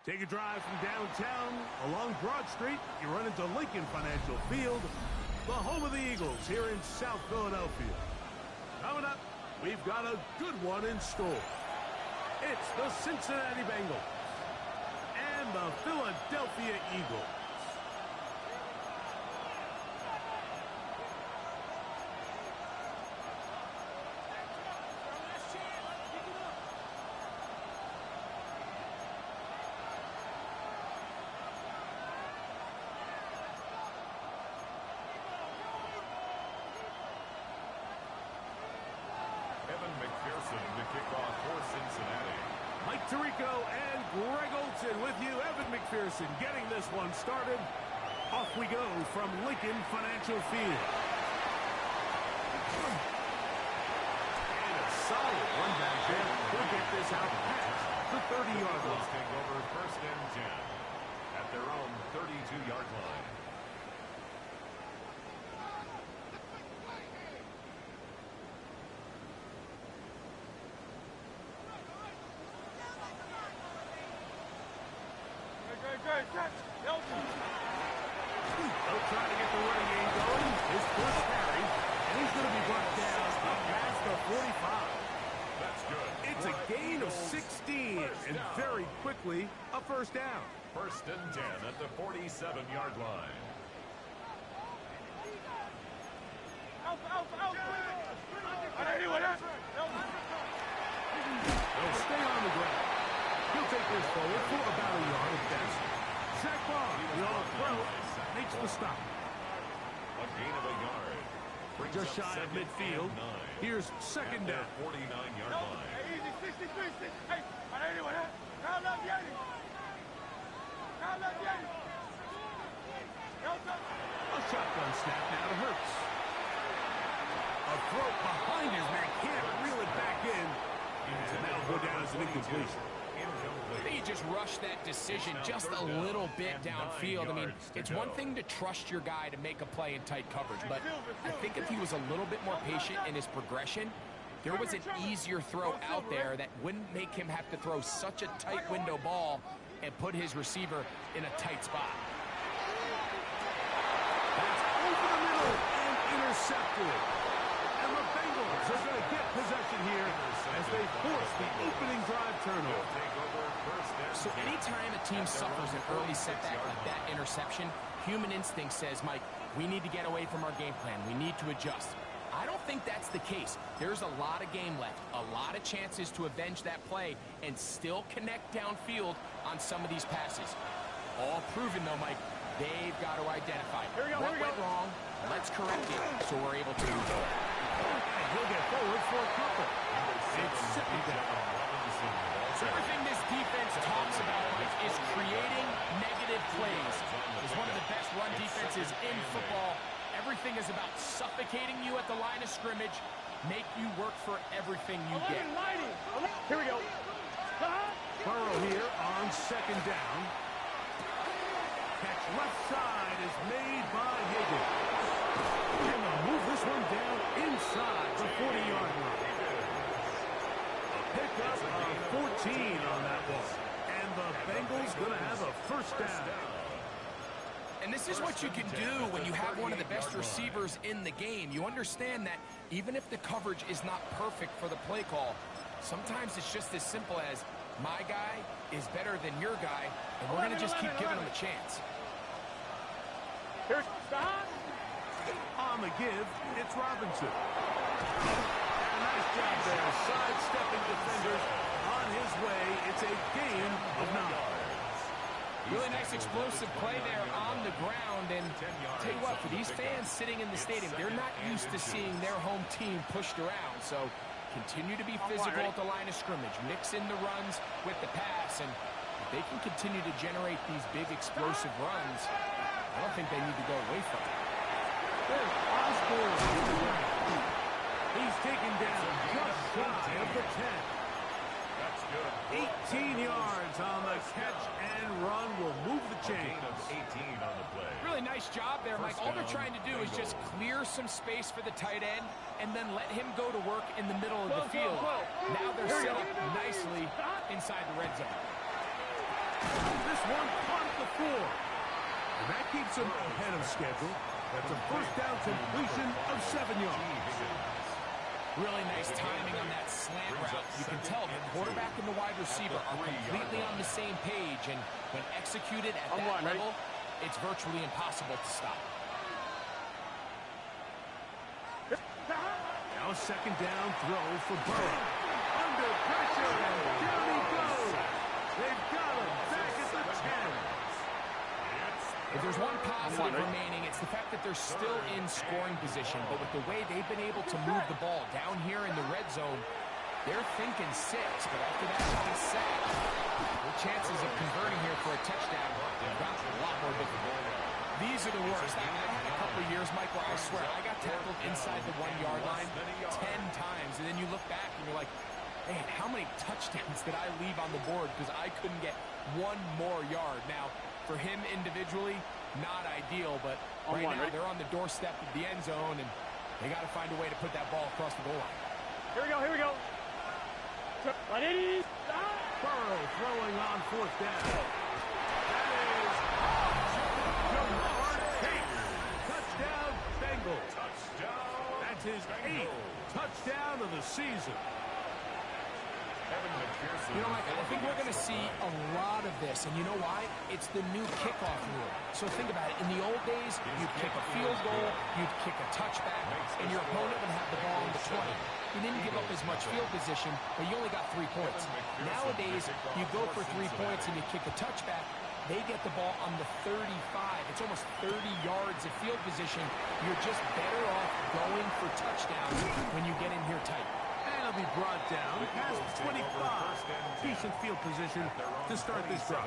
Take a drive from downtown along Broad Street. You run into Lincoln Financial Field, the home of the Eagles here in South Philadelphia. Coming up, we've got a good one in store. It's the Cincinnati Bengals and the Philadelphia Eagles. The kickoff for Cincinnati. Mike Tirico and Greg Olson with you. Evan McPherson getting this one started. Off we go from Lincoln Financial Field. And a solid run back there. He'll get this out past the 30-yard line. Take over first and 10 at their own 32-yard line. They'll try to get the running game going. His first carry, and he's going to be brought down up past the 45. That's good. It's a gain of 16, and very quickly, a first down. First and 10 at the 47-yard line. They'll stay on the ground. He'll take this forward for about a yard at best. Zach Bond, the all-pro, makes the stop. A gain of a yard. Brings Just up shy of 2nd midfield. and 9. Here's second down. 49-yard line. A shotgun snap now to Hurts. A throw behind his man. Can't reel it back in. And that'll go down as an incompletion. I think he just rushed that decision just a little bit downfield. I mean, it's one thing to trust your guy to make a play in tight coverage, but I think if he was a little bit more patient in his progression, there was an easier throw out there that wouldn't make him have to throw such a tight window ball and put his receiver in a tight spot. That's over the middle and intercepted. And the Bengals are going to get possession here as they force the opening drive turnover. So anytime a team suffers an early setback like that interception, human instinct says, Mike, we need to get away from our game plan. We need to adjust. I don't think that's the case. There's a lot of game left, a lot of chances to avenge that play and still connect downfield on some of these passes. All proven, though, Mike, they've got to identify what went wrong. Let's correct it so we're able to move on. And he'll get forward for a couple. It's second down. So everything this defense talks about, Mike, is creating negative plays. It's one of the best run defenses in football. Everything is about suffocating you at the line of scrimmage, make you work for everything you get. Here we go. Burrow here on second down. Catch left side is made by Higgins. And they'll move this one down inside the 40-yard line. Pickup of 14 on that ball. And the Bengals going to have a first down. And this is what you can do when you have one of the best receivers in the game. You understand that even if the coverage is not perfect for the play call, sometimes it's just as simple as my guy is better than your guy, and we're going to just keep giving him a chance. Here's on the give, it's Robinson. And a nice job there, sidestepping defenders on his way. It's a gain of 9. Really nice explosive play there on the ground. And I'll tell you what, for these fans sitting in the stadium, they're not used to seeing their home team pushed around. So continue to be physical at the line of scrimmage. Mix in the runs with the pass. And if they can continue to generate these big explosive runs, I don't think they need to go away from it. There's Osborne in the ground. He's taken down just shy of the 10. That's good. 18 yards on the catch and run will move the chains. Of 18 on the play. Really nice job there, Mike. All they're trying to do is just clear some space for the tight end and then let him go to work in the middle of the field. Now they're set up nicely inside the red zone. This one caught at the 4. And that keeps him ahead of schedule. That's a first down completion of 7 yards. Really nice timing on that slant route. You can tell the quarterback and the wide receiver are completely on the same page, and when executed at that level, it's virtually impossible to stop. Now a second down throw for Burrow. Under pressure, and down he goes. They've got him back at the 10. If there's one positive remaining, it's the fact that they're still in scoring position. But with the way they've been able to move the ball down here in the red zone, they're thinking 6. But after that being said, their chances of converting here for a touchdown have gotten a lot more difficult. These are the worst. I had a couple of years, Mike, where I swear I got tackled inside the 1-yard line 10 times. And then you look back and you're like, man, how many touchdowns did I leave on the board because I couldn't get one more yard? Now, for him individually, not ideal, but right now they're on the doorstep of the end zone, and they got to find a way to put that ball across the goal line. Here we go. Burrow throwing on 4th down. That is Jamar Chase. Touchdown, Bengals. That's his 8th touchdown of the season. You know, Mike, I think we're going to see a lot of this, and you know why? It's the new kickoff rule. So think about it. In the old days, you'd kick a field goal, you'd kick a touchback, and your opponent would have the ball on the 20. You didn't give up as much field position, but you only got 3 points. Nowadays, you go for 3 points and you kick a touchback, they get the ball on the 35. It's almost 30 yards of field position. You're just better off going for touchdowns when you get in here tight. And he'll be brought down past 25. Decent field position to start this drive.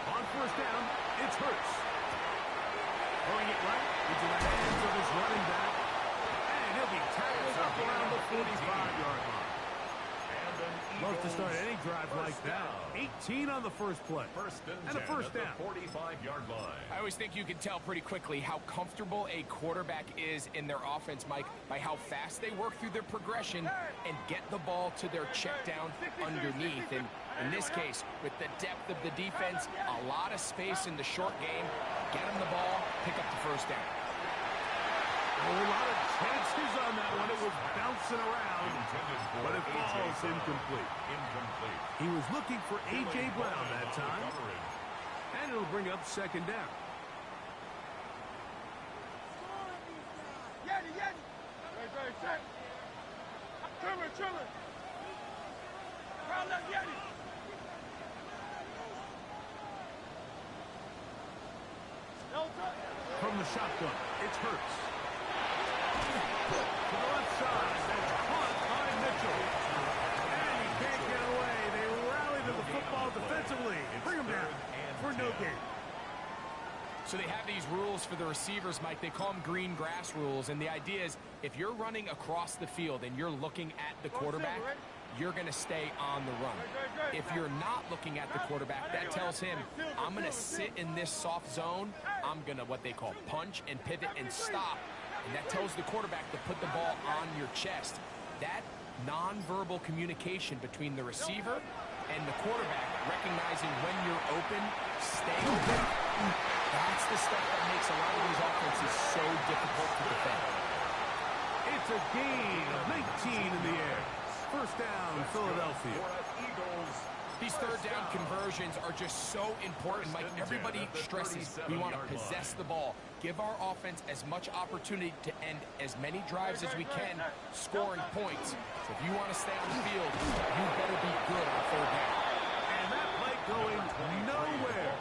On 1st down, it's Hurts. Throwing it right into the hands of his running back. And he'll be tackled up around the 45-yard line. Love to start any drive like that. 18 on the first play. And a first down. 45-yard line. I always think you can tell pretty quickly how comfortable a quarterback is in their offense, Mike, by how fast they work through their progression and get the ball to their check down underneath. And in this case, with the depth of the defense, a lot of space in the short game, get them the ball, pick up the first down. A lot of chances on that one. It was bouncing around, but it falls incomplete. He was looking for A.J. Brown that time, and it'll bring up 2nd down. From the shotgun, it's Hurts. To the left side, that's caught by Mitchell. And he can't get away. They rally to the football defensively. Bring him down for no gain. So they have these rules for the receivers, Mike. They call them green grass rules. And the idea is if you're running across the field and you're looking at the quarterback, you're going to stay on the run. If you're not looking at the quarterback, that tells him, I'm going to sit in this soft zone. I'm going to what they call punch and pivot and stop. And that tells the quarterback to put the ball on your chest. That nonverbal communication between the receiver and the quarterback, recognizing when you're open, stay open, that's the stuff that makes a lot of these offenses so difficult to defend. It's a gain of 19 in the air. First down, Philadelphia. These third down conversions are just so important, Mike. Everybody stresses we want to possess the ball, give our offense as much opportunity to end as many drives as we can, scoring points. So if you want to stay on the field, you better be good on 3rd down. And that play going nowhere.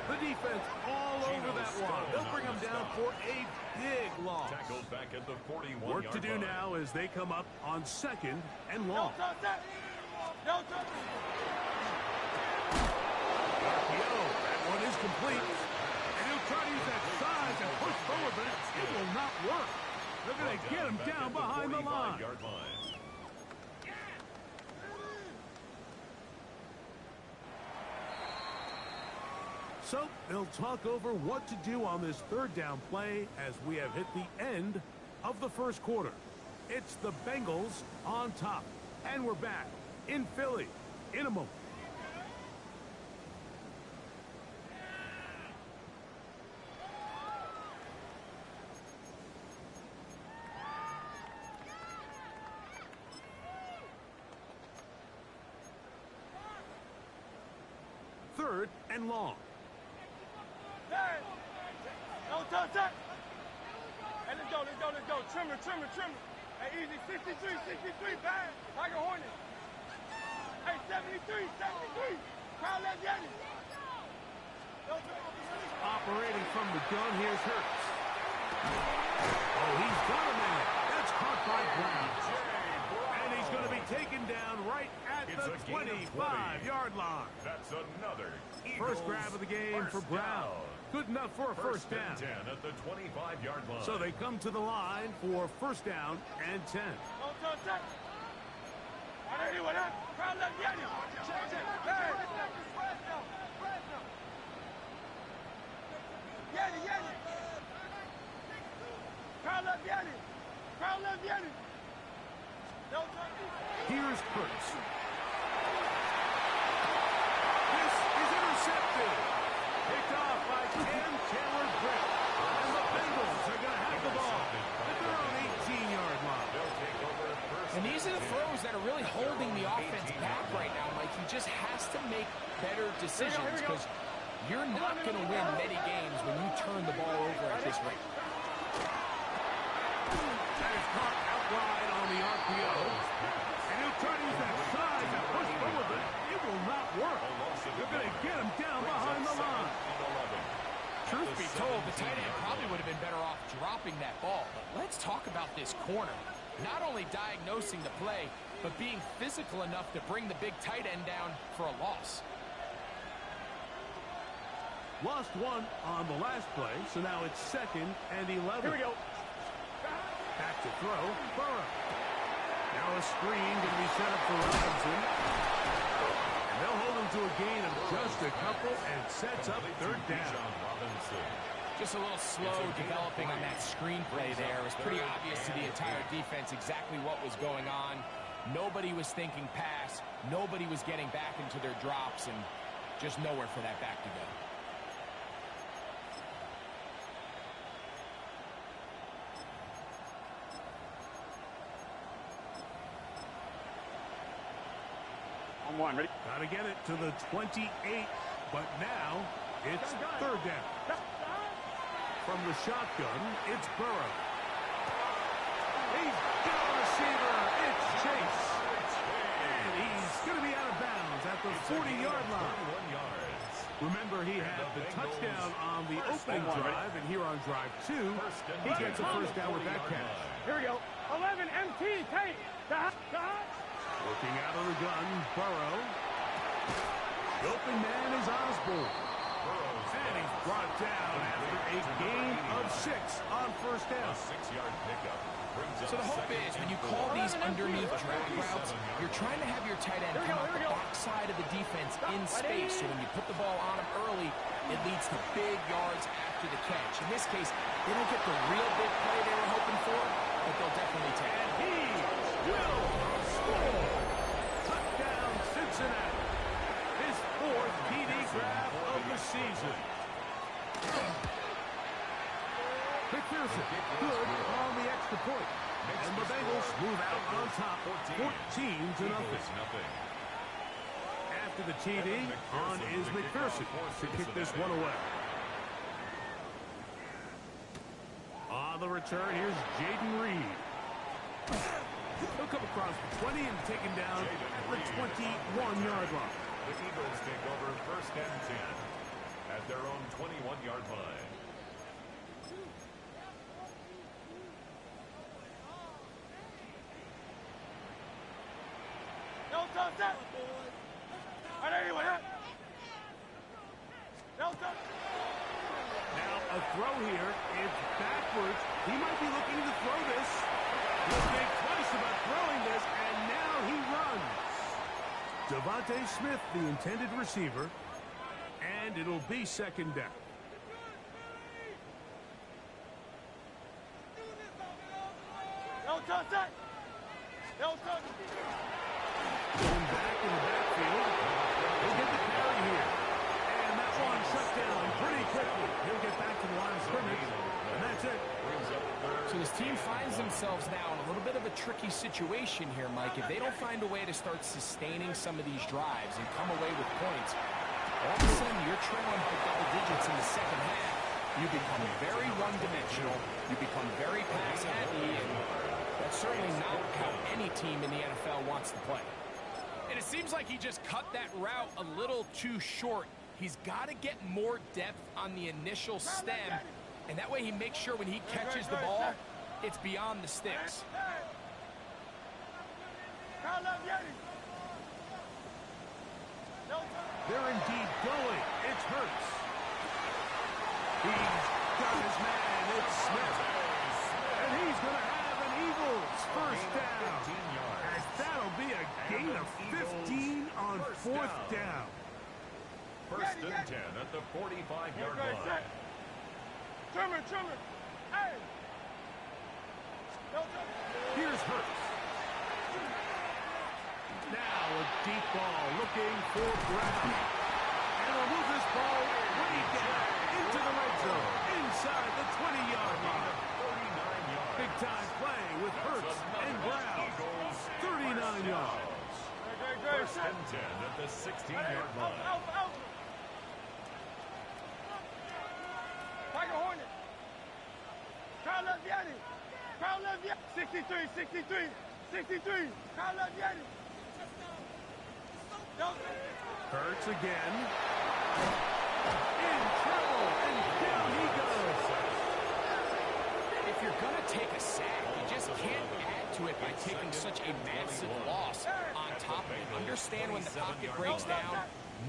The defense all over that one. They'll bring them down for a big loss. Work to do now as they come up on 2nd and long. That one is complete. And he'll try to use that size and push forward, but it will not work. They're going to get him down behind the line. So they'll talk over what to do on this third down play as we have hit the end of the first quarter. It's the Bengals on top. And we're back in Philly in a moment. Third and long. Hey, don't touch that. Hey, let's go. Trimmer. Hey, easy, 63, bad. Like a Hornet. Hey, 73. Crowd left Yanni. Operating from the gun, here's Hurts. Oh, he's got a man. That's caught by Brown. And he's going to be taken down right at the 25-yard line. That's another First grab of the game for Brown. Good enough for a first down. 10 at the 25-yard line. So they come to the line for first down and 10. Don't touch that. Anyone else? Crowd left Yanni. Hey. Yanni. Crowd left Yanni. Don't touch it. Here's Hurts. This is intercepted. Picked off by Cam Taylor-Britt. And the Bengals are going to have the ball at their own 18-yard line. And these are the throws that are really holding the offense back right now, Mike. He just has to make better decisions because you're not going to win many games when you turn the ball over at this rate. That is caught out wide on the RPO. And he'll try to use that size and push forward, but it will not work. They're going to get him down behind the line. Truth be told, the tight end probably would have been better off dropping that ball. But let's talk about this corner. Not only diagnosing the play, but being physical enough to bring the big tight end down for a loss. Lost one on the last play, so now it's 2nd and 11. Here we go. Back to throw, Burrow. Now a screen going to be set up for Robinson. And they'll hold him to a gain of just a couple and sets up third down. Just a little slow developing on that screenplay there. It was pretty obvious to the entire defense exactly what was going on. Nobody was thinking pass. Nobody was getting back into their drops, and just nowhere for that back to go. On one, ready? Got to get it to the 28, but now it's third down. From the shotgun, it's Burrow. He's got a receiver. It's Chase. And he's going to be out of bounds at the 40-yard line. Remember, he had the touchdown on the opening drive, and here on drive 2, he gets a first down with that catch. Here we go. 11 MT, take. Looking out of the gun, Burrow. The open man is Osborne. And he's brought down after a gain of 6 on first down. 6-yard pickup. So the hope is when you call these underneath drag routes, you're trying to have your tight end come out the backside of the defense in space. So when you put the ball on him early, it leads to big yards after the catch. In this case, they don't get the real big play they were hoping for, but they'll definitely take it. And he will score. Touchdown, Cincinnati. His 4th TD grab of the season. McPherson, good on the extra point. And the Bengals move out on top, 14-0. After the TD, on is McPherson to kick this one away. On the return, here's Jaden Reed. He'll come across the 20 and taken down at the 21-yard line. The Eagles take over 1st and 10 at their own 21-yard line. No touch that. Anyone else? No touch. Now a throw here. It's backwards. He might be looking to throw this. He'll think twice about throwing this, and now he runs. Devontae Smith, the intended receiver, and And it'll be second down. Don't touch it. Don't touch it. Going back in the backfield. He'll get the carry here. And that one shut down pretty quickly. He'll get back to the line of scrimmage. And that's it. So this team finds themselves now in a little bit of a tricky situation here, Mike. If they don't find a way to start sustaining some of these drives and come away with points, all of a sudden you're trailing by double digits in the second half. You become very one-dimensional. You become very pass-happy, and that's certainly not how any team in the NFL wants to play. And it seems like he just cut that route a little too short. He's got to get more depth on the initial stem, and that way he makes sure when he catches the ball, it's beyond the sticks. They're indeed going. It's Hurts. He's got his man. It's Smith. And he's going to have an Eagles first down. As that'll be a gain of 15 on fourth down. First and 10 at the 45-yard line. Trimmer. Hey. Here's Hurts. Now a deep ball looking for Brown. And he'll move this ball way down into the red zone, inside the 20-yard line. 39 yards. Big-time play with Hurts and Brown. 39 yards. First and 10 at the 16-yard line. Out. Tiger Hornet. Kyle Leviani. 63. Kyle Leviani. Hurts again. In trouble, and down he goes. If you're going to take a sack, you just can't add to it by taking such a massive loss on top of it. Understand when the pocket breaks down,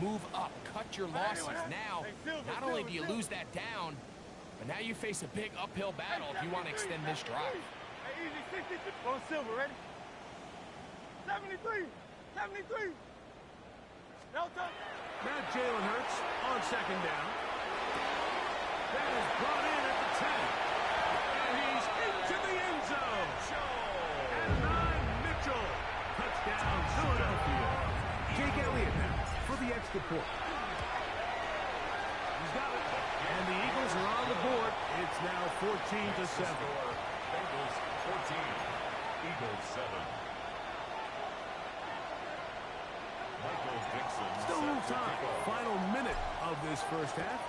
move up, cut your losses. Now, not only do you lose that down, but now you face a big uphill battle if you want to extend this drive. Hey, easy, 63. On Silver, ready? 73. No touch. Now Jalen Hurts on second down. That is brought in at the 10. And he's into the end zone. And 9 Mitchell. Touchdown, Philadelphia. Jake Elliott now for the extra point. He's got it. And the Eagles are on the board. It's now 14-7. Bengals 14, Eagles 7. Still a little time. Final minute of this first half.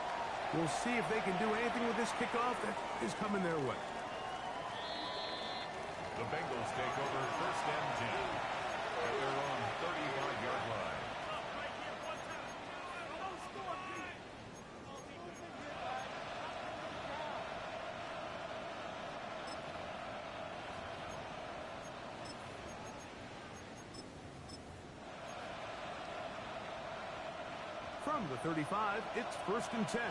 We'll see if they can do anything with this kickoff that is coming their way. The Bengals take over first and 10 at their own 35-yard line. From the 35, it's first and 10.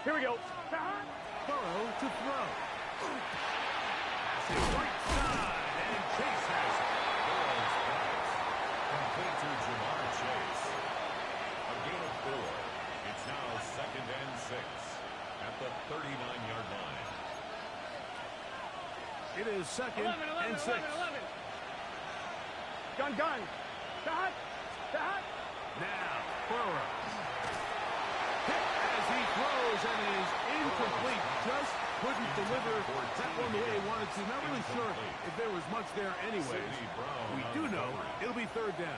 Here we go. Burrow to throw. Passing right side, and Chase has it. Burrow's pass complete to Jamar Chase. A gain of 4. It's now second and 6 at the 39-yard line. It is second 11, and 6. 11. Gun. Dot. Now, Burrow. Hit as he throws and is incomplete. Just couldn't deliver that one the way he wanted to. Not really sure if there was much there anyways. We do know it'll be third down.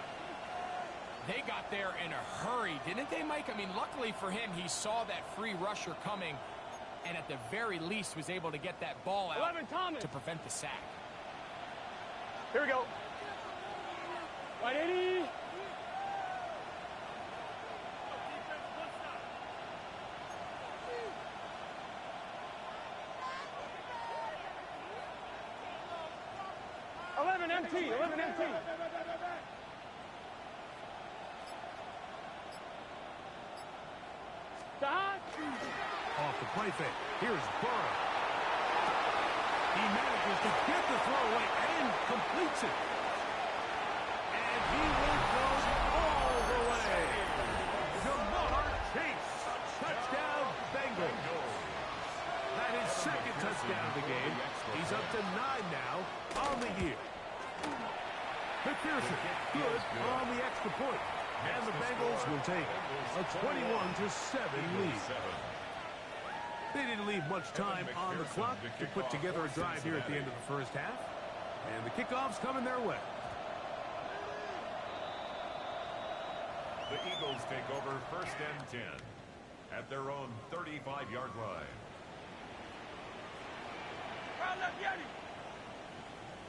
They got there in a hurry, didn't they, Mike? I mean, luckily for him, he saw that free rusher coming and at the very least was able to get that ball out to prevent the sack. Here we go. 180. MT. Off the play fake. Here's Burrow. He manages to get the throw away and completes it. And he will go all the way. touchdown of the game. He's up to 9 now on the year. McPherson, good on the extra point. And the Bengals will take a 21-7 lead. They didn't leave much time on the clock to put together a drive here at the end of the first half. And the kickoff's coming their way. The Eagles take over 1st and 10 at their own 35-yard line. Crowd left Yeti.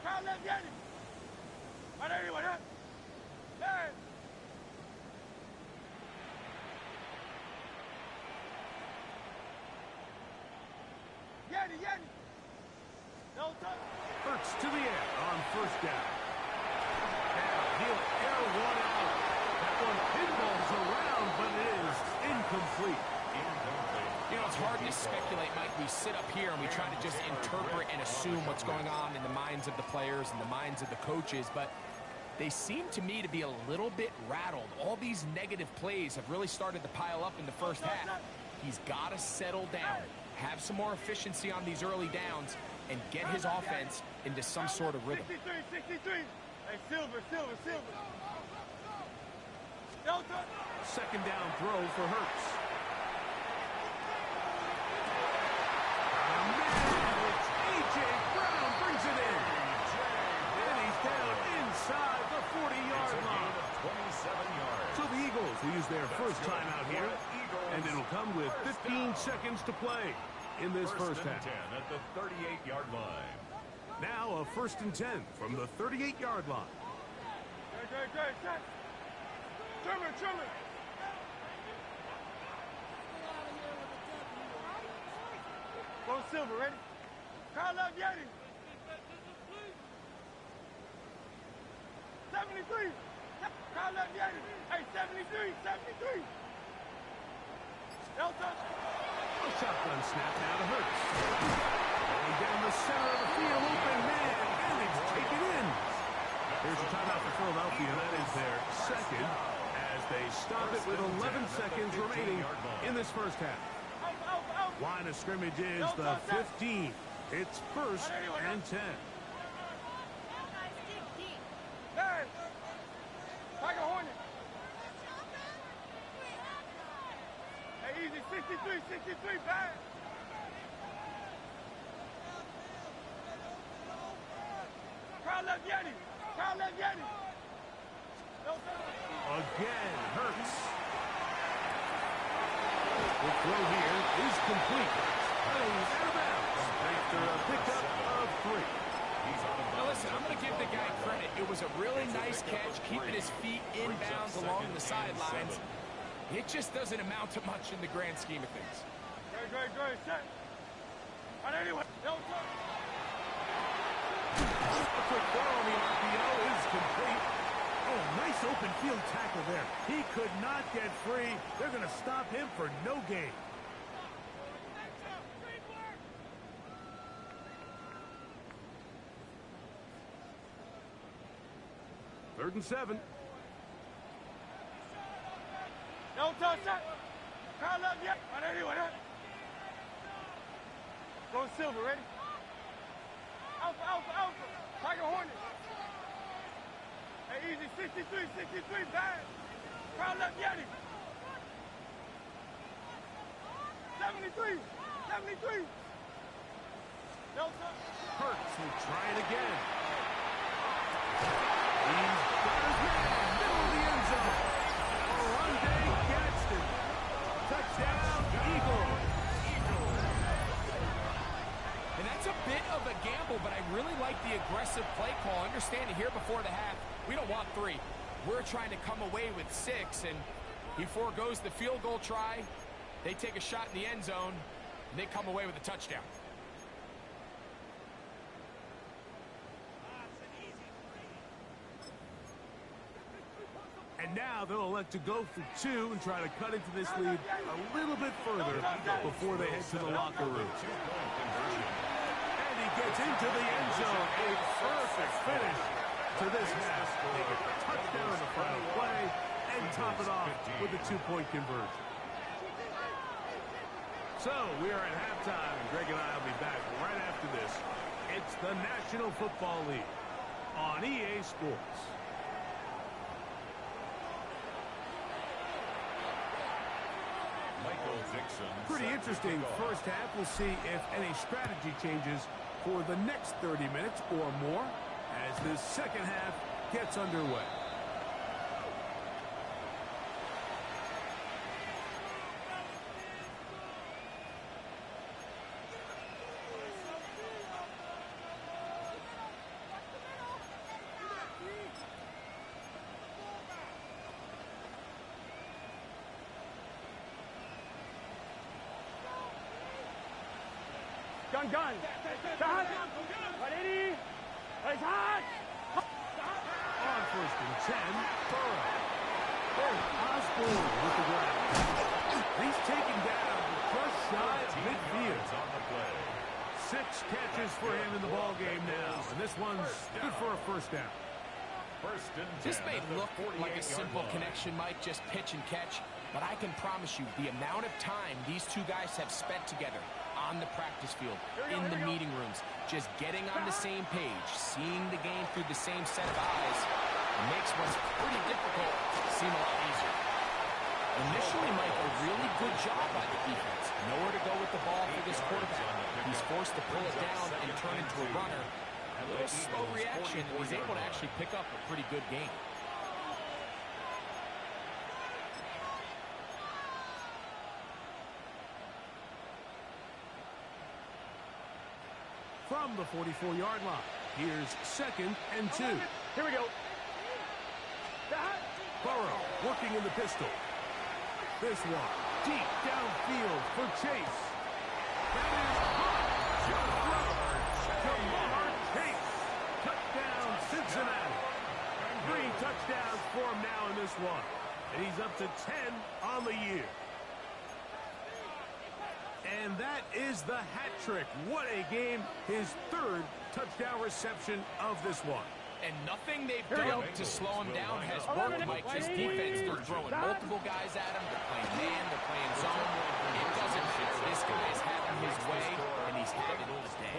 Crowd left Yeti. Are there anyone else? Hey. Yeti. No touch. Hurts to the air on 1st down. And he'll air one out. That one pinballs around, but it is incomplete. You know, it's hard to speculate, Mike. We sit up here and we try to just interpret and assume what's going on in the minds of the players and the minds of the coaches, but they seem to me to be a little bit rattled. All these negative plays have really started to pile up in the first half. He's got to settle down, have some more efficiency on these early downs, and get his offense into some sort of rhythm. 63. Hey, Silver. No touch. 2nd down throw for Hurts. A.J. Brown brings it in. And he's down inside the 40-yard line. 27 yards. So the Eagles will use their first timeout here, and it'll come with 15 seconds to play in this first half. 10 at the 38-yard line. Now a 1st and 10 from the 38-yard line. Great. Trimmer. Go Silver, ready? Crowd left Yeti. 73. Crowd left Yeti. Hey, 73. No touch. A shotgun snap now to Hurts. Going down the center of the field, open man, and it's taken in. Here's a timeout for Philadelphia, and that is their second, as they stop it with 11 seconds remaining in this first half. Line of scrimmage is the 15. It's 1st and 10. Hey, Tiger Hornet. Hey, easy, 63, bad. Crowd left Yeti. No touch. Again, Hurts. The throw here is complete. Goes out of bounds after a pickup of 3. Now listen, I'm going to give the guy credit. It was a really nice catch, keeping his feet inbounds along the sidelines. It just doesn't amount to much in the grand scheme of things. Great, set. And anyway, no touch. A quick throw on the RPO is complete. Oh, nice open field tackle there. He could not get free. They're going to stop him for no gain. Third and 7. No touch, set. Crowd left yet. And anyway, go Silver, ready? Alpha. Tiger Hornet. Hey, easy, 63, bad. Crowd left Yeti. 73. No touch. Hurts will try it again. He's got his man, middle of the end zone. Orlando Gadsden. Touchdown, Eagles. And that's a bit of a gamble, but I really like the aggressive play call. Understanding here before the half, we don't want 3. We're trying to come away with 6, and he forgoes the field goal try. They take a shot in the end zone, and they come away with a touchdown. And now they'll elect to go for 2 and try to cut into this lead a little bit further before they head to the locker room. And he gets into the end zone. A perfect finish to this half. They get the touchdown on the final play and top it off with a 2-point conversion. So we are at halftime, and Greg and I will be back right after the National Football League on EA Sports. Pretty interesting first half. We'll see if any strategy changes for the next 30 minutes or more as this second half gets underway. Gun. Start. Ready. Start. On first and 10, Burrow. Osborne with the grab. He's taken down just shy of midfield. 6 catches for him in the ball game now, and this one's good for a first down. This may look like a simple connection, Mike, just pitch and catch, but I can promise you the amount of time these two guys have spent together on the practice field, in the meeting rooms, just getting on the same page, seeing the game through the same set of eyes, makes what's pretty difficult seem a lot easier. Initially, Mike, a really good job by the defense. Nowhere to go with the ball for this quarterback. He's forced to pull it down and turn into a runner. A little slow reaction, and he's able to actually pick up a pretty good game. From the 44-yard line, here's 2nd and 2. Here we go. Burrow working in the pistol. This one deep downfield for Chase. That is Jamar Chase. Touchdown, Cincinnati. 3 touchdowns for him now in this one. And he's up to 10 on the year. And that is the hat trick. What a game. His 3rd touchdown reception of this one. And nothing they've done to slow him down has worked, Mike. This defense, they're throwing multiple guys at him. They're playing man, they're playing zone. It doesn't matter. This guy's having his way, and he's having his day.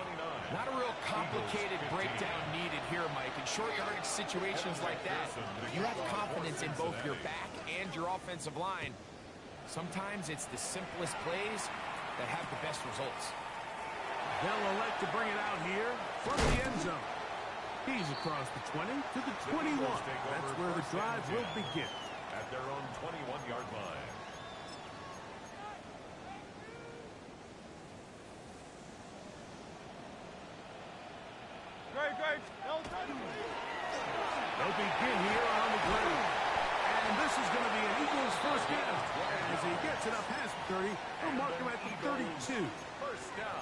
Not a real complicated breakdown needed here, Mike. In short yardage situations like that, you have confidence in both your back and your offensive line. Sometimes it's the simplest plays that have the best results. They'll elect to bring it out here from the end zone. He's across the 20 to the 21. That's where the drive will begin. At their own 21-yard line. Great. They'll begin here on the ground. And this is going to be an Eagles first down. As he gets it up past the 30, they'll mark him at the 32. First down.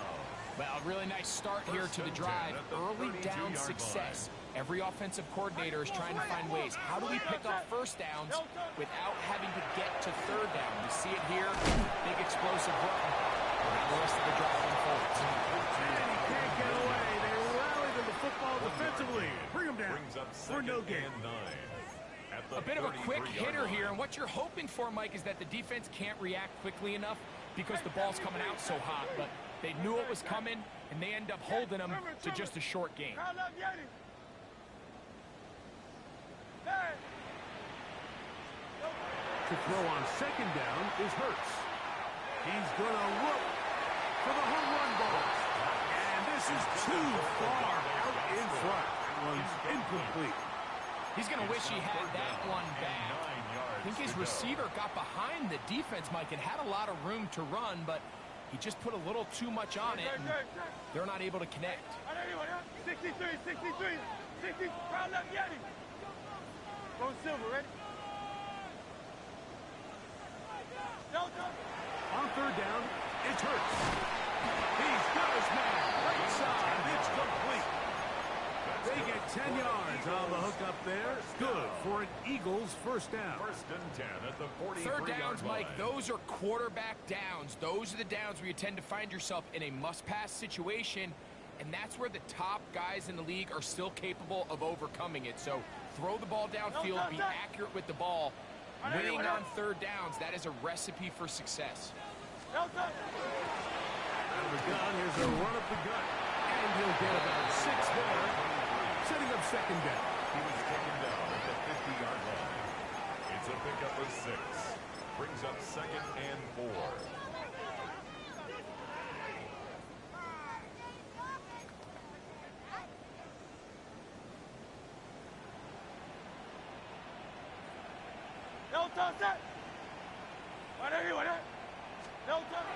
Well, really nice start here to the drive. Early down success. Every offensive coordinator is trying to find ways. How do we pick up first downs without having to get to third down? We see it here. Big explosive run. Now the rest of the drive unfolds. And he can't get away. They rally to the football defensively. Bring him down for no gain. A bit of a quick hitter here, and what you're hoping for, Mike, is that the defense can't react quickly enough because the ball's coming out so hot, but they knew it was coming, and they end up holding them to just a short gain. To throw on second down is Hurts. He's going to look for the home run ball. And this is too far out in front. That one's incomplete. He's going to wish he had that one back. I think his receiver got behind the defense, Mike, and had a lot of room to run, but he just put a little too much on it, and they're not able to connect. 63, 60, crowd left, Yeti. Go Silver, ready? On third down, it's Hurts. He's got his man. Right side, it's complete. They get 10 yards on the hook up there. Good for an Eagles first down. First and 10 at the 43-yard Third downs, line. Mike, those are quarterback downs. Those are the downs where you tend to find yourself in a must-pass situation, and that's where the top guys in the league are still capable of overcoming it. So throw the ball downfield, be accurate with the ball. Winning on third downs, that is a recipe for success. Out of the gun, here's a run up the gut. And he'll get about 6 second down. He was taken down at the 50-yard line. It's a pickup of 6. Brings up second and 4. No touch that. No touch.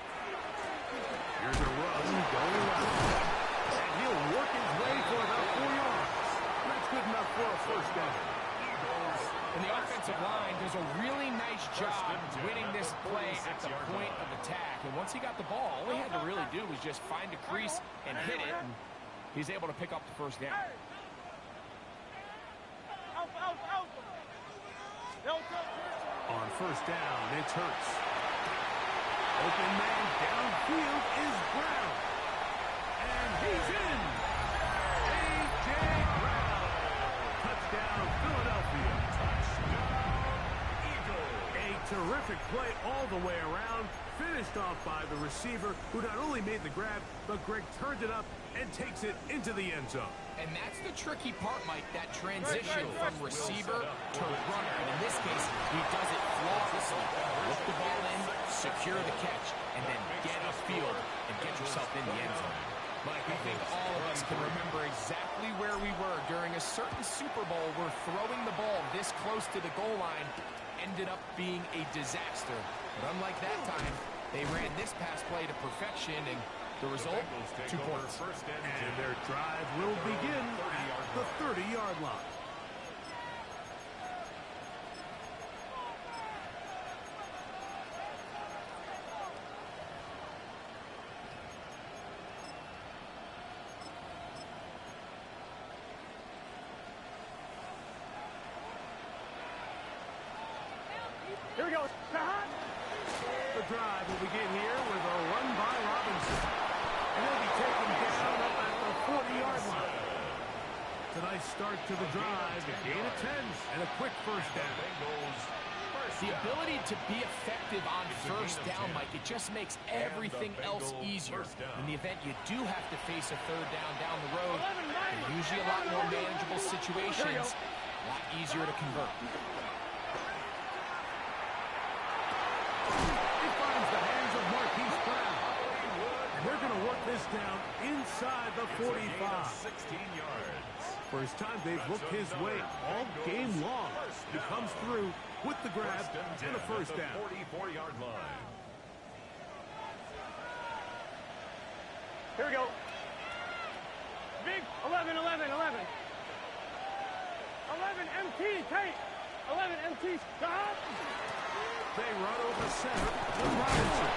Here's a run going around. And he'll work his way for about 4 yards. That's good enough for a first down. And the offensive line does a really nice job winning this play at the point of attack. And once he got the ball, all he had to really do was just find a crease and hit it. And he's able to pick up the first down. Out. No touch. On first down, it's Hurts. Open man downfield is Brown. And he's in. A.J. Brown. Touchdown, Philadelphia. A terrific play all the way around. Finished off by the receiver, who not only made the grab, but Greg turned it up and takes it into the end zone. And that's the tricky part, Mike, that transition from receiver to runner. And in this case, he does it flawlessly. Look the ball in, secure the catch, and then get upfield and get yourself in the end zone. Mike, I think all of us can remember exactly where we were during a certain Super Bowl where throwing the ball this close to the goal line ended up being a disaster. But unlike that time, they ran this pass play to perfection, and the result, 2 points. And their drive will begin at the 30-yard line. Here we go. The drive will begin here with a run by Robinson. And he'll be taken down at the 40-yard line. It's a nice start to the drive. A gain of 10 and a quick first down. The ability to be effective on first down, Mike, it just makes everything else easier. In the event you do have to face a third down the road, they're usually a lot more manageable situations, a lot easier to convert. It finds the hands of Marquise Brown. And they're going to work this down inside the 45. 16 yards. First time they've looked his way all game long. He comes through with the grab and a first down. 44-yard line. Here we go. Big 11. 11 MT, Kate. 11 MT, stop. They run over center to Robinson.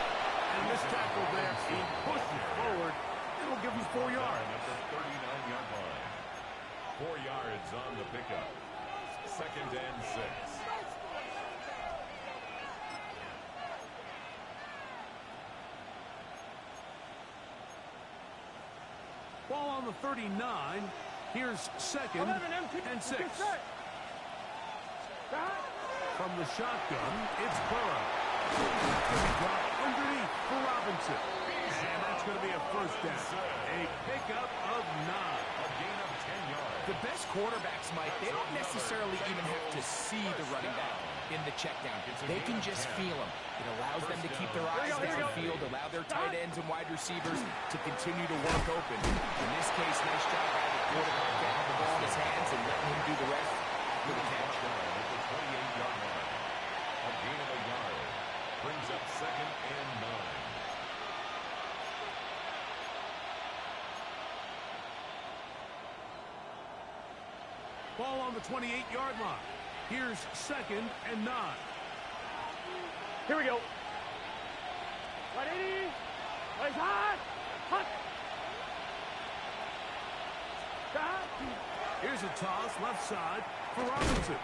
And this tackle there, he pushes forward. It'll give him 4 yards. At the 39-yard line. 4 yards on the pickup. Second and 6. Ball on the 39. Here's second 11 MT, and 6. stop. From the shotgun, it's Burrow. Drop underneath for Robinson. And that's going to be a first down. A pickup of 9. A gain of 10 yards. The best quarterbacks, Mike, they don't necessarily even have to see the running back in the check down. They can just feel him. It allows them to keep their eyes downfield, allow their tight ends and wide receivers to continue to work open. In this case, nice job by the quarterback getting the ball in his hands and letting him do the rest for the catch. At the 28-yard line. A gain of a yard. Brings up second and 9. Ball on the 28-yard line. Here's second and 9. Here we go. 180. Place hot. Hot. Stop. Here's a toss left side for Robinson.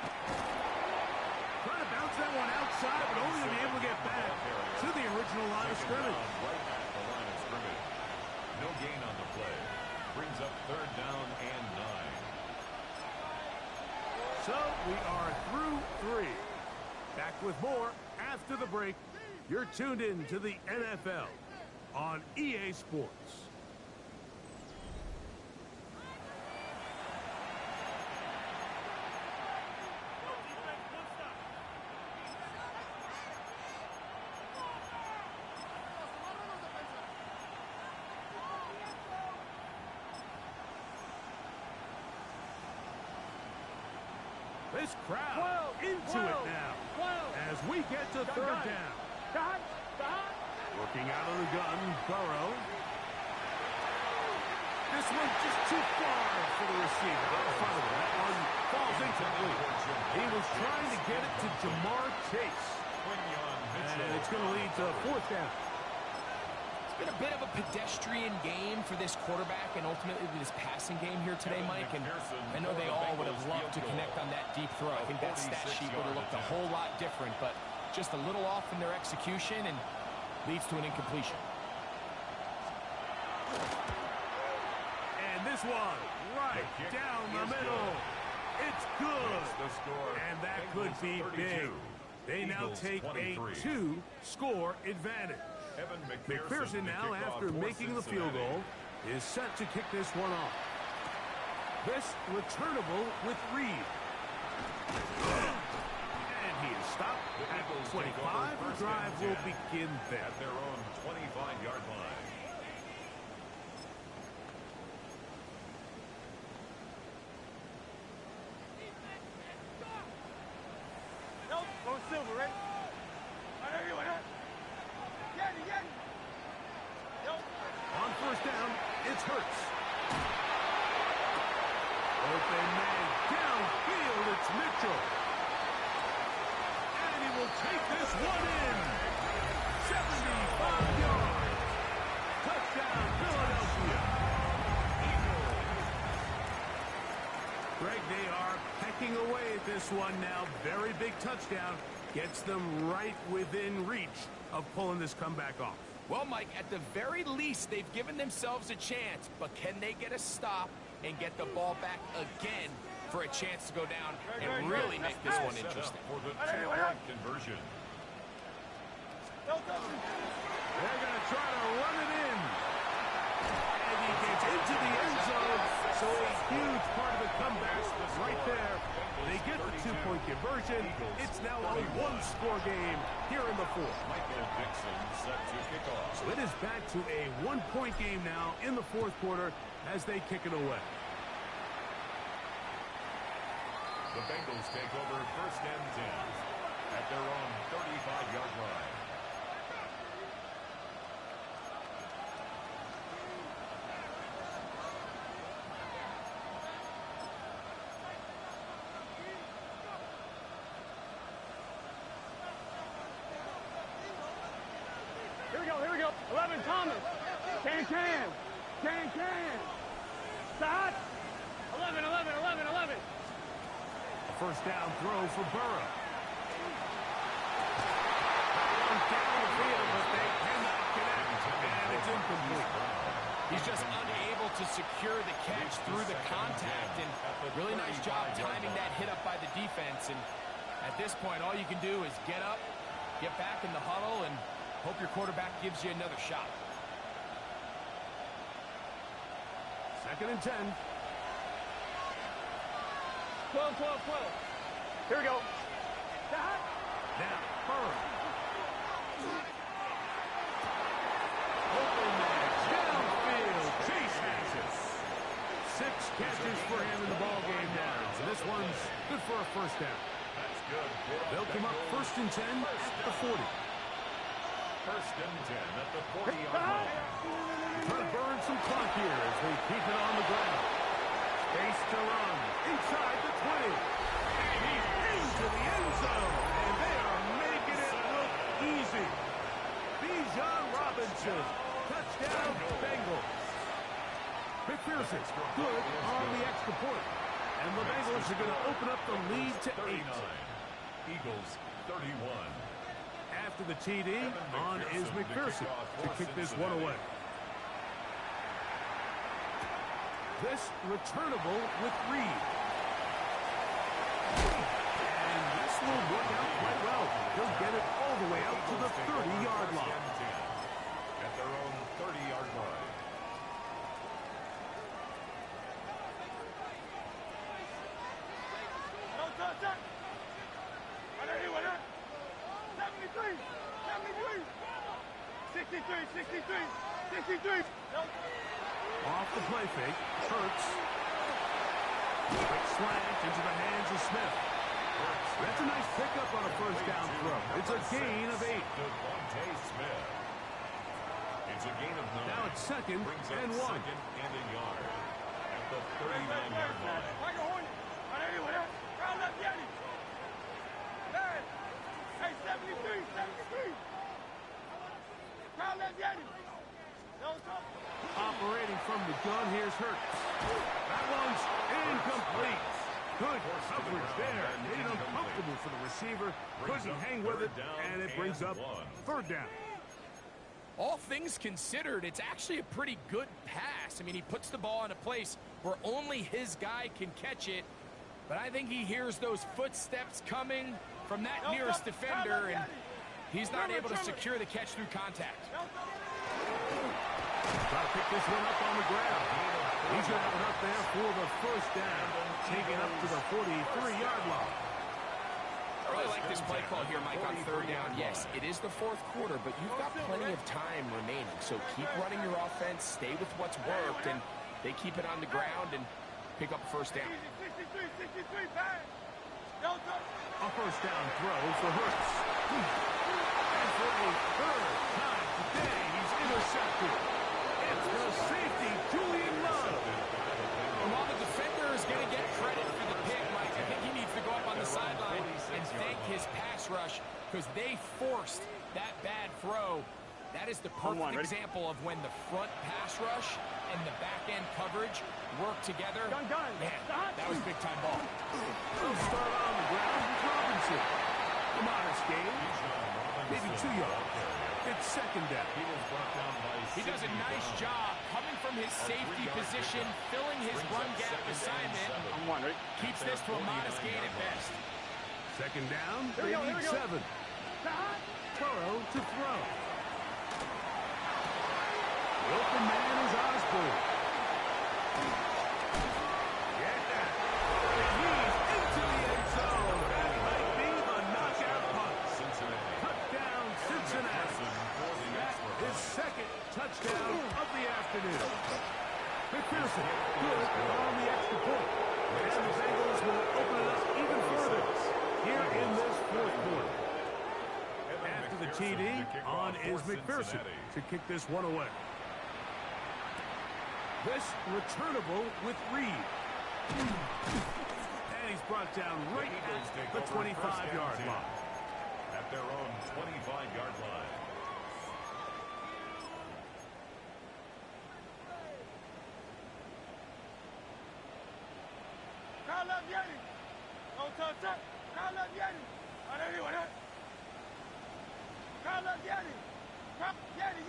Trying to bounce that one outside, but only to be able to get back to the original line of scrimmage. Right at the line of scrimmage. No gain on the play. Brings up third down and 9. So we are through 3. Back with more after the break. You're tuned in to the NFL on EA Sports. This crowd into it now as we get to third down. Working out of the gun, Burrow. This one just too far for the receiver. That one falls incomplete. He was trying to get it to Jamar Chase. And it's going to lead to fourth down. It's been a bit of a pedestrian game for this quarterback and ultimately this passing game here today, Mike. And I know they all would have loved to connect on that deep throw. I think that stat sheet would have looked a whole lot different, but just a little off in their execution and leads to an incompletion. And this one right down the middle. It's good. And that could be big. They now take a 2-score advantage. McPherson now, after making the field goal, is set to kick this one off. This returnable with Reed. And he is stopped at 25. The drive will begin there. At their own 25-yard line. Go silver, right? On first down, it's Hurts. Open man downfield, it's Mitchell. And he will take this one in. 75 yards. Touchdown, Philadelphia. Greg, they are pecking away at this one now. Very big touchdown. Gets them right within reach of pulling this comeback off. Well, Mike, at the very least, they've given themselves a chance, but can they get a stop and get the ball back again for a chance to go down and really make this one interesting? For the two-point conversion. They're going to try to run it in. And he gets into the end zone, so a huge part of the comeback right there. They get the two-point conversion. It's now a one-score game here in the fourth. Michael Dixon set to kick off. So it is back to a one-point game now in the fourth quarter as they kick it away. The Bengals take over first and 10 at their own 35-yard line. Here we go. 11, Thomas. Can. Stop. 11. A first down throw for Burrow. Down the field, but they cannot connect, and it's incomplete. He's just unable to secure the catch through the contact, and really nice job timing that hit up by the defense. And at this point, all you can do is get up, get back in the huddle, and hope your quarterback gives you another shot. Second and 10. 12. Here we go. Now, Burrow. Open man, downfield. Chase has it. 6 catches for him in the ball game now. So this one's good for a first down. That's good. They'll come up first and 10 at the 40. First and 10 at the 40-yard line. Trying to burn some clock here as they keep it on the ground. Space to run inside the 20. And he's into the end zone. And they are making it look easy. Bijan Robinson. Touchdown, Bengals. McPherson good on the extra point. And the Bengals are going to open up the lead to 8. Eagles 31. After the TD, on is McPherson to kick this one away. This returnable with Reed. And this will work out quite well. He'll get it all the way out to the 30-yard line. At their own 30-yard line. Off the play fake, Hurts. Quick slant into the hands of Smith. That's a nice pickup on a first down throw. It's a gain of 8. It's a gain of 9. Now it's second Brings and up 1. second and a yard at the 39-yard line. Hey, 73, 73. Crowd left Yanni. Operating from the gun, here's Hurts. That one's incomplete. Good coverage there. Made it uncomfortable for the receiver. Couldn't hang with it, and it brings up third down. All things considered, it's actually a pretty good pass. I mean, he puts the ball in a place where only his guy can catch it. But I think he hears those footsteps coming from that nearest defender, and he's not able to secure the catch through contact. Try to pick this one up on the ground. He's going to have it up there for the first down, taking up to the 43-yard line. I really like this play call here, Mike, on third down. Yes, it is the fourth quarter, but you've got plenty of time remaining. So keep running your offense, stay with what's worked, and they keep it on the ground and pick up first down. 63, 63, bang. A first down throw for Hurts. And for a third time today, he's intercepted. It's the safety, Julian Love. And while the defender is going to get credit for the pick, Mike, I think he needs to go up on the sideline and thank his pass rush because they forced that bad throw. That is the perfect example of when the front pass rush and the back-end coverage work together. Man, that was big-time ball. We'll start on the ground with Robinson. A modest gain, maybe 2 yards. It's second down. He does a nice job coming from his safety position, filling his run gap assignment. Keeps this to a modest gain at best. Second down, they need 7. Burrow to throw. The open man is Osborne. Yeah. He's into the end zone. That might be a knockout punt. Touchdown, Cincinnati. That is second touchdown of the afternoon. McPherson good on the extra point. And the Bengals will open it up even further here in this fourth quarter. After the TD, on is McPherson to kick this one away. This returnable with Reed. And he's brought down right at the 25-yard line. At their own 25-yard line. Crowd left Yanni. Don't touch it. Crowd left Yanni. Crowd left Yanni. Yanni.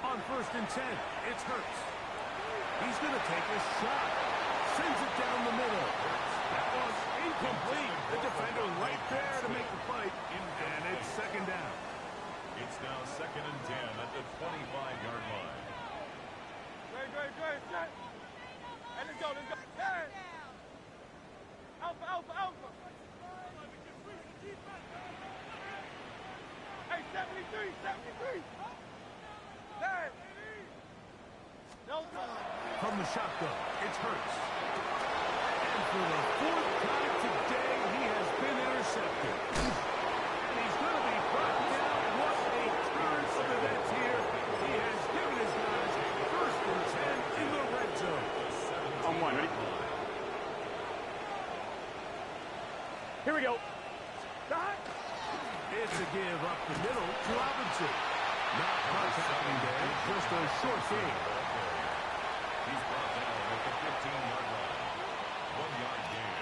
On first and 10, it's Hurts. He's going to take a shot. Sends it down the middle. That was incomplete. The defender right there to make the fight. And it's second down. It's now second and 10 at the 25-yard line. Great. Hey, let's go. Hey. Alpha. Hey, 73. Hey. From the shotgun, it's Hurts. And for the fourth time today, he has been intercepted. And he's going to be brought down. What a turn of events here. He has given his guys first and 10 in the red zone. On one, ready? Here we go. It's a give up the middle to Robinson. Not much happening there, just a short gain. He's brought down at the 15-yard line. 1-yard gain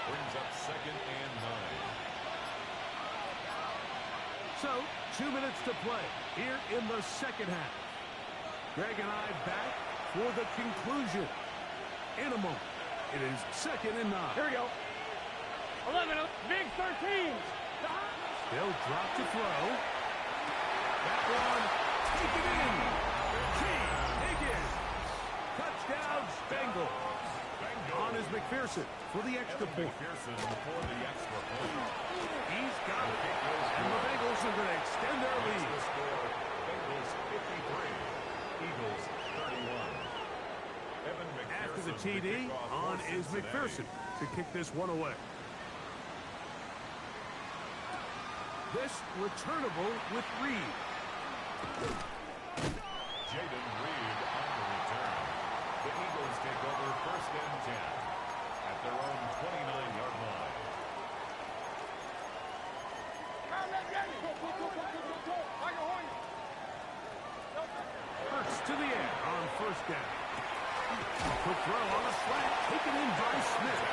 brings up second and 9. So, 2 minutes to play here in the second half. Greg and I back for the conclusion. In a moment, it is second and 9. Here we go. 11, big 13. They'll drop to throw. That one, taken in. Higgins. Touchdown, Bengals. On is McPherson for the extra point. He's got it. And the Bengals are going to extend their lead. Bengals 53, Eagles 31. After the TD, on is McPherson to kick this one away. This returnable with Reed. Jaden Reed on the return. The Eagles take over 1st and 10 at their own 29-yard line. Hurts to the air on 1st down. Quick throw on a slant, taken in by Smith.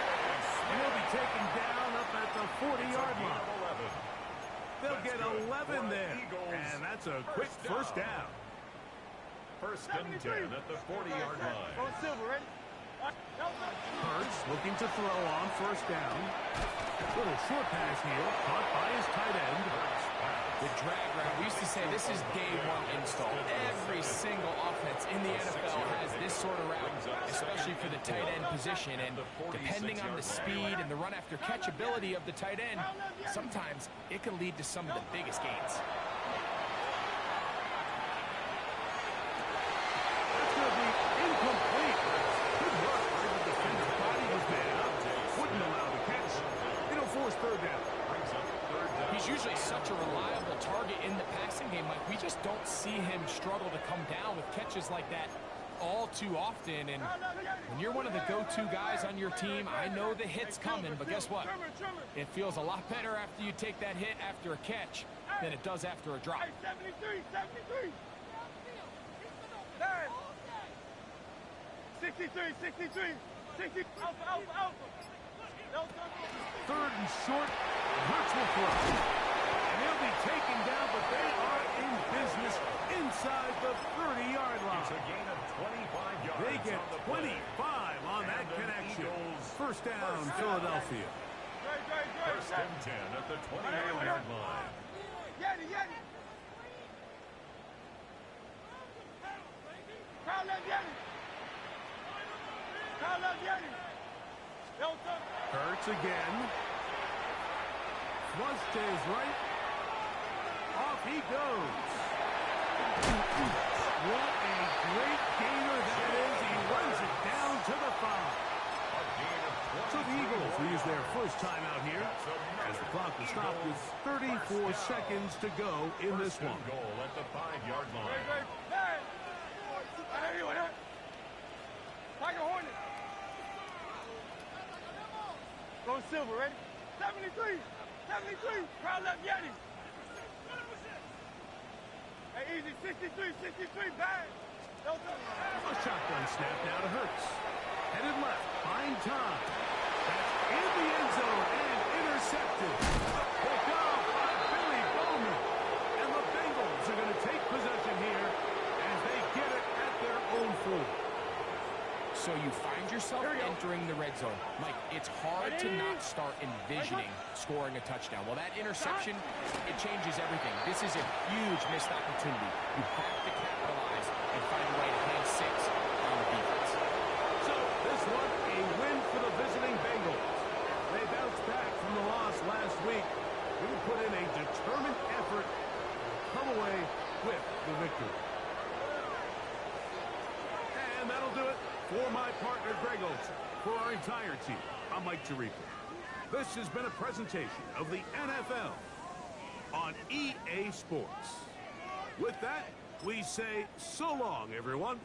And he'll be taken down up at the 40-yard line. They'll get 11 there, and that's a quick 1st down. 1st and 10 at the 40-yard line. Hurts looking to throw on 1st down. Little short pass here, caught by his tight end. The drag route, we used to say this is day one install. Every single offense in the NFL has this sort of route, especially for the tight end position. And depending on the speed and the run after catch ability of the tight end, sometimes it can lead to some of the biggest gains. That's going to be incomplete. Good work where the defensive body was man up. Wouldn't allow the catch. It'll force 3rd down. He's usually such a reliable target in the passing game. Like, we just don't see him struggle to come down with catches like that all too often. And when you're one of the go-to guys on your team, I know the hit's coming, but guess what? It feels a lot better after you take that hit after a catch than it does after a drop. 73. 60. Alpha. 3rd and short. Hurts will throw. And he'll be taken down, but they are in business inside the 30-yard line. It's a gain of 25 yards. They get 25 on that connection. 1st down, Philadelphia. 1st and 10 at the 29-yard line. Yeti. Crowd left Yeti. Hurts again. Flush to his right. Off he goes. What a great gainer that is. He runs it down to the 5. So the Eagles will use their first timeout here as the clock will stop with 34 seconds to go in this one. Goal at the 5-yard line. Tiger Hornet. Go Silver, ready? 73. Crowd left Yeti. Hey, easy. 63. Bang. A shotgun snap now to Hurts. Headed left. Find time. That's in the end zone and intercepted. Picked off by Billy Bowman. And the Bengals are going to take possession here as they get it at their own 4. So you find yourself entering the red zone. Mike, it's hard to not start envisioning scoring a touchdown. Well, that interception, it changes everything. This is a huge missed opportunity. You have to capitalize and find a way to hang 6 on the defense. So this one, a win for the visiting Bengals. They bounced back from the loss last week. They put in a determined effort to come away with the victory. And that'll do it. For my partner, Greg Olson, for our entire team, I'm Mike Tirico. This has been a presentation of the NFL on EA Sports. With that, we say so long, everyone.